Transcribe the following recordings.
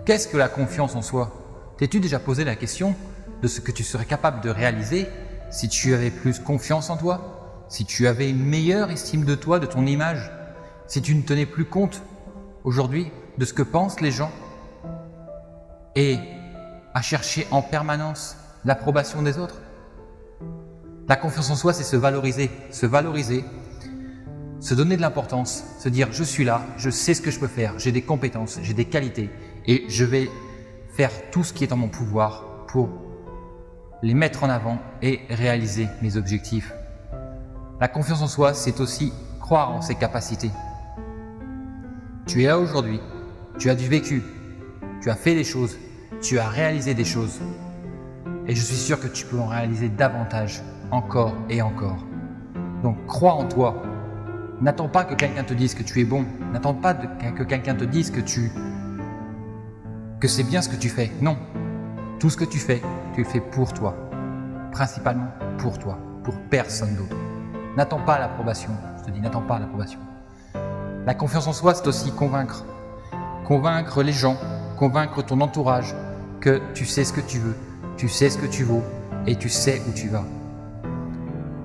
Qu'est-ce que la confiance en soi? T'es-tu déjà posé la question de ce que tu serais capable de réaliser si tu avais plus confiance en toi, si tu avais une meilleure estime de toi, de ton image, si tu ne tenais plus compte aujourd'hui de ce que pensent les gens et à chercher en permanence l'approbation des autres? La confiance en soi, c'est se valoriser, se donner de l'importance, se dire je suis là, je sais ce que je peux faire, j'ai des compétences, j'ai des qualités et je vais faire tout ce qui est en mon pouvoir pour les mettre en avant et réaliser mes objectifs. La confiance en soi, c'est aussi croire en ses capacités. Tu es là aujourd'hui, tu as du vécu, tu as fait des choses, tu as réalisé des choses et je suis sûr que tu peux en réaliser davantage, encore et encore. Donc crois en toi. N'attends pas que quelqu'un te dise que tu es bon. N'attends pas que quelqu'un te dise que c'est bien ce que tu fais. Non. Tout ce que tu le fais pour toi. Principalement pour toi, pour personne d'autre. N'attends pas l'approbation. Je te dis, n'attends pas l'approbation. La confiance en soi, c'est aussi convaincre. Convaincre les gens, convaincre ton entourage que tu sais ce que tu veux, tu sais ce que tu vaux et tu sais où tu vas.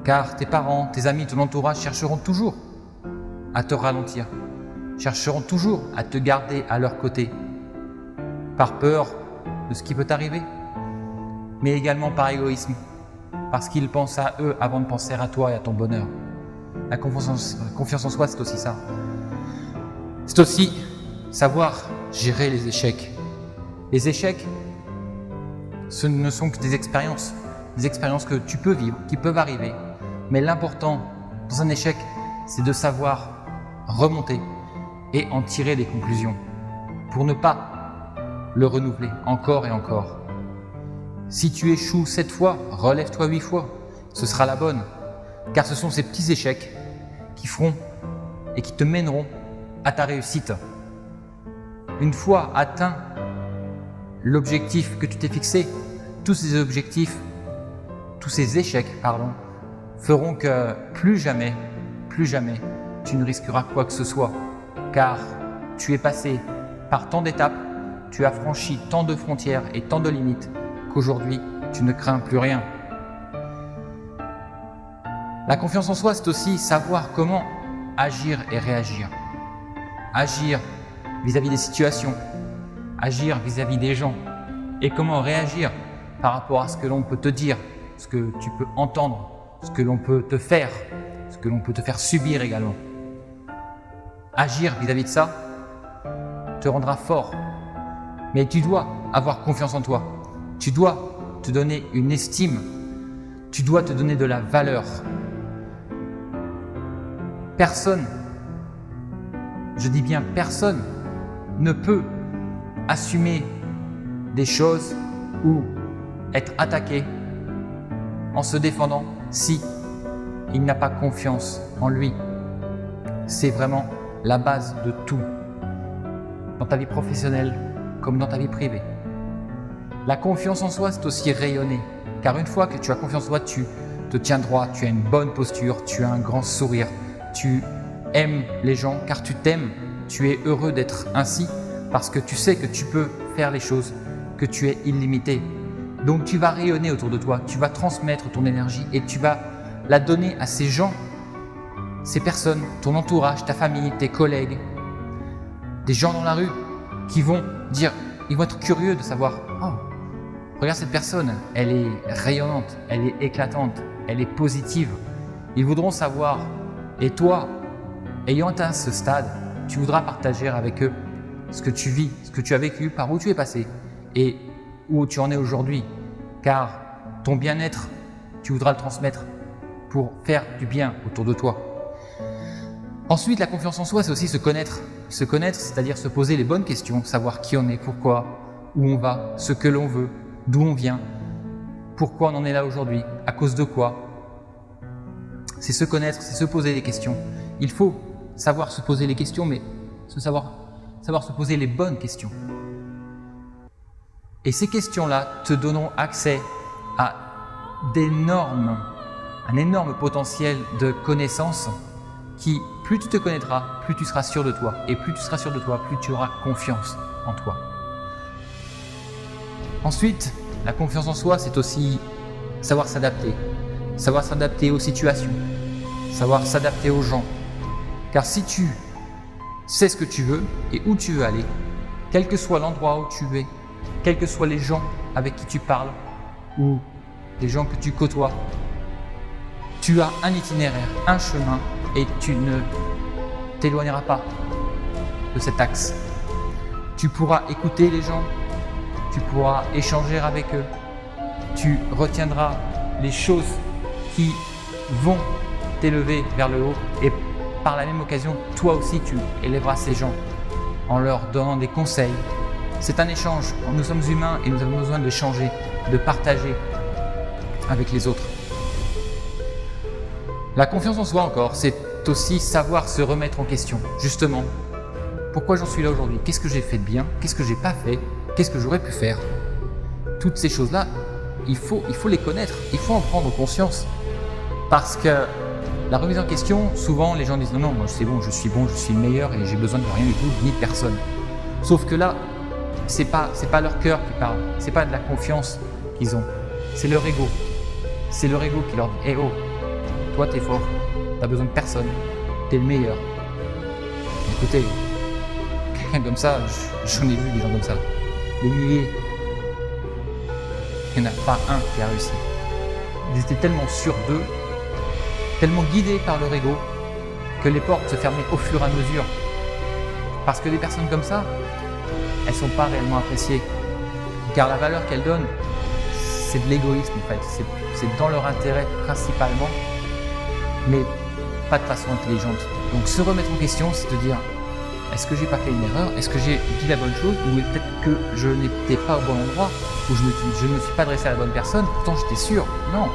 Car tes parents, tes amis, ton entourage chercheront toujours à te ralentir, chercheront toujours à te garder à leur côté, par peur de ce qui peut t'arriver, mais également par égoïsme, parce qu'ils pensent à eux avant de penser à toi et à ton bonheur. La confiance en soi, c'est aussi ça. C'est aussi savoir gérer les échecs. Les échecs, ce ne sont que des expériences que tu peux vivre, qui peuvent arriver. Mais l'important dans un échec, c'est de savoir remonter et en tirer des conclusions pour ne pas le renouveler encore et encore. Si tu échoues 7 fois, relève-toi 8 fois. Ce sera la bonne, car ce sont ces petits échecs qui feront et qui te mèneront à ta réussite. Une fois atteint l'objectif que tu t'es fixé, tous ces échecs, feront que plus jamais, tu ne risqueras quoi que ce soit, car tu es passé par tant d'étapes, tu as franchi tant de frontières et tant de limites qu'aujourd'hui, tu ne crains plus rien. La confiance en soi, c'est aussi savoir comment agir et réagir. Agir vis-à-vis des situations, agir vis-à-vis des gens et comment réagir par rapport à ce que l'on peut te dire, ce que tu peux entendre, ce que l'on peut te faire, ce que l'on peut te faire subir également. Agir vis-à-vis de ça te rendra fort, mais tu dois avoir confiance en toi. Tu dois te donner une estime, tu dois te donner de la valeur. Personne, je dis bien personne, ne peut assumer des choses ou être attaqué en se défendant si il n'a pas confiance en lui. C'est vraiment la base de tout, dans ta vie professionnelle comme dans ta vie privée. La confiance en soi, c'est aussi rayonner, car une fois que tu as confiance en toi, tu te tiens droit, tu as une bonne posture, tu as un grand sourire, tu aimes les gens car tu t'aimes, tu es heureux d'être ainsi parce que tu sais que tu peux faire les choses, que tu es illimité. Donc tu vas rayonner autour de toi, tu vas transmettre ton énergie et tu vas la donner à ces gens, ces personnes, ton entourage, ta famille, tes collègues, des gens dans la rue qui vont dire, ils vont être curieux de savoir « Oh, regarde cette personne, elle est rayonnante, elle est éclatante, elle est positive. » Ils voudront savoir et toi, ayant atteint ce stade, tu voudras partager avec eux ce que tu vis, ce que tu as vécu, par où tu es passé et où tu en es aujourd'hui, car ton bien-être, tu voudras le transmettre pour faire du bien autour de toi. Ensuite, la confiance en soi, c'est aussi se connaître. Se connaître, c'est-à-dire se poser les bonnes questions, savoir qui on est, pourquoi, où on va, ce que l'on veut, d'où on vient, pourquoi on en est là aujourd'hui, à cause de quoi. C'est se connaître, c'est se poser des questions. Il faut savoir se poser les questions, mais savoir se poser les bonnes questions. Et ces questions-là te donneront accès à un énorme potentiel de connaissances qui plus tu te connaîtras, plus tu seras sûr de toi. Et plus tu seras sûr de toi, plus tu auras confiance en toi. Ensuite, la confiance en soi, c'est aussi savoir s'adapter aux situations, savoir s'adapter aux gens. Car si tu sais ce que tu veux et où tu veux aller, quel que soit l'endroit où tu es, quels que soient les gens avec qui tu parles ou les gens que tu côtoies, tu as un itinéraire, un chemin et tu ne t'éloigneras pas de cet axe. Tu pourras écouter les gens, tu pourras échanger avec eux, tu retiendras les choses qui vont t'élever vers le haut et par la même occasion, toi aussi tu élèveras ces gens en leur donnant des conseils. C'est un échange, nous sommes humains et nous avons besoin de changer, de partager avec les autres. La confiance en soi encore, c'est aussi savoir se remettre en question. Justement, pourquoi j'en suis là aujourd'hui? Qu'est-ce que j'ai fait de bien? Qu'est-ce que j'ai pas fait? Qu'est-ce que j'aurais pu faire? Toutes ces choses-là, il faut les connaître, il faut en prendre conscience. Parce que la remise en question, souvent les gens disent non, moi c'est bon, je suis le meilleur et j'ai besoin de rien du tout, ni de personne. Sauf que là, c'est pas leur cœur qui parle, c'est pas de la confiance qu'ils ont, c'est leur ego. C'est leur ego qui leur dit hey, oh, toi t'es fort, t'as besoin de personne, t'es le meilleur. Écoutez, quelqu'un comme ça, j'en ai vu des gens comme ça, des milliers. Il n'y en a pas un qui a réussi. Ils étaient tellement sûrs d'eux, tellement guidés par leur ego, que les portes se fermaient au fur et à mesure. Parce que des personnes comme ça, elles ne sont pas réellement appréciées. Car la valeur qu'elles donnent, c'est de l'égoïsme en fait. C'est dans leur intérêt principalement, mais pas de façon intelligente. Donc se remettre en question, c'est de dire est-ce que j'ai pas fait une erreur? Est-ce que j'ai dit la bonne chose? Ou peut-être que je n'étais pas au bon endroit? Ou je ne me suis pas adressé à la bonne personne? Pourtant j'étais sûr. Non.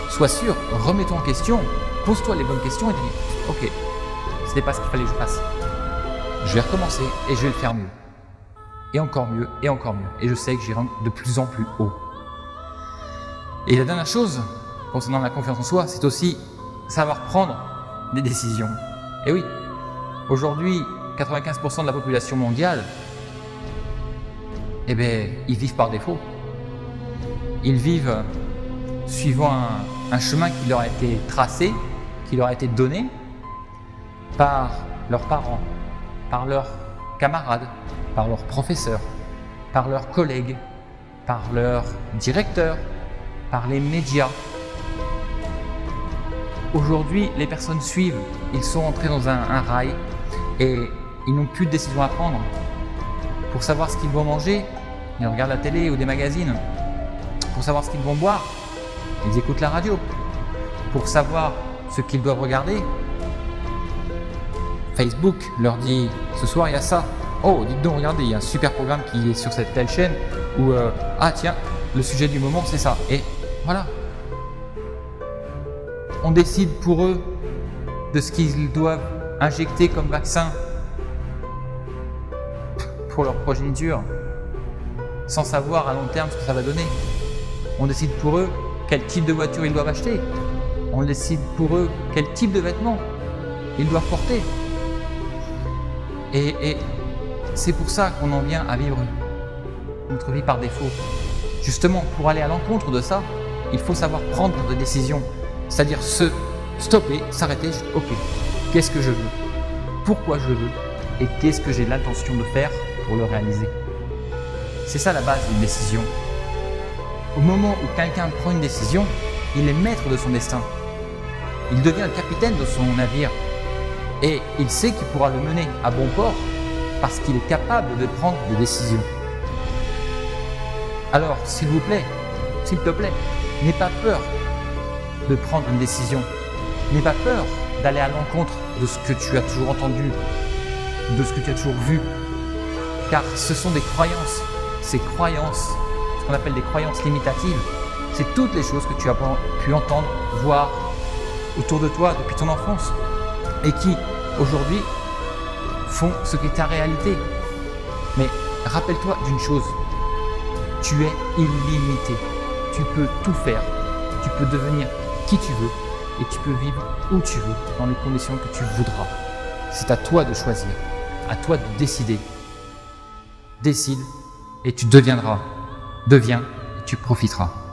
Sois sûr, remets-toi en question, pose-toi les bonnes questions et dis ok, ce n'est pas ce qu'il fallait que je fasse. Je vais recommencer et je vais le faire mieux. Et encore mieux, et encore mieux. Et je sais que j'irai de plus en plus haut. Et la dernière chose, concernant la confiance en soi, c'est aussi savoir prendre des décisions. Et oui, aujourd'hui, 95% de la population mondiale, eh bien, ils vivent par défaut. Ils vivent suivant un chemin qui leur a été tracé, qui leur a été donné par leurs parents, par leurs camarades, par leurs professeurs, par leurs collègues, par leurs directeurs, par les médias. Aujourd'hui, les personnes suivent, ils sont entrés dans un rail et ils n'ont plus de décision à prendre. Pour savoir ce qu'ils vont manger, ils regardent la télé ou des magazines. Pour savoir ce qu'ils vont boire, ils écoutent la radio. Pour savoir ce qu'ils doivent regarder, Facebook leur dit ce soir il y a ça. Oh, dites donc, regardez, il y a un super programme qui est sur cette telle chaîne où ah tiens, le sujet du moment c'est ça. Et voilà. On décide pour eux de ce qu'ils doivent injecter comme vaccin pour leur progéniture, sans savoir à long terme ce que ça va donner. On décide pour eux quel type de voiture ils doivent acheter. On décide pour eux quel type de vêtements ils doivent porter. Et c'est pour ça qu'on en vient à vivre notre vie par défaut. Justement, pour aller à l'encontre de ça, il faut savoir prendre des décisions. C'est-à-dire se stopper, s'arrêter, ok, qu'est-ce que je veux? Pourquoi je veux? Et qu'est-ce que j'ai l'intention de faire pour le réaliser? C'est ça la base d'une décision. Au moment où quelqu'un prend une décision, il est maître de son destin. Il devient le capitaine de son navire. Et il sait qu'il pourra le mener à bon port parce qu'il est capable de prendre des décisions. Alors, s'il vous plaît, s'il te plaît, n'aie pas peur de prendre une décision. N'aie pas peur d'aller à l'encontre de ce que tu as toujours entendu, de ce que tu as toujours vu. Car ce sont des croyances. Ces croyances, ce qu'on appelle des croyances limitatives, c'est toutes les choses que tu as pu entendre, voir autour de toi depuis ton enfance et qui, aujourd'hui, font ce qu'est ta réalité. Mais rappelle-toi d'une chose, tu es illimité. Tu peux tout faire. Tu peux devenir qui tu veux et tu peux vivre où tu veux, dans les conditions que tu voudras. C'est à toi de choisir, à toi de décider. Décide et tu deviendras. Deviens et tu profiteras.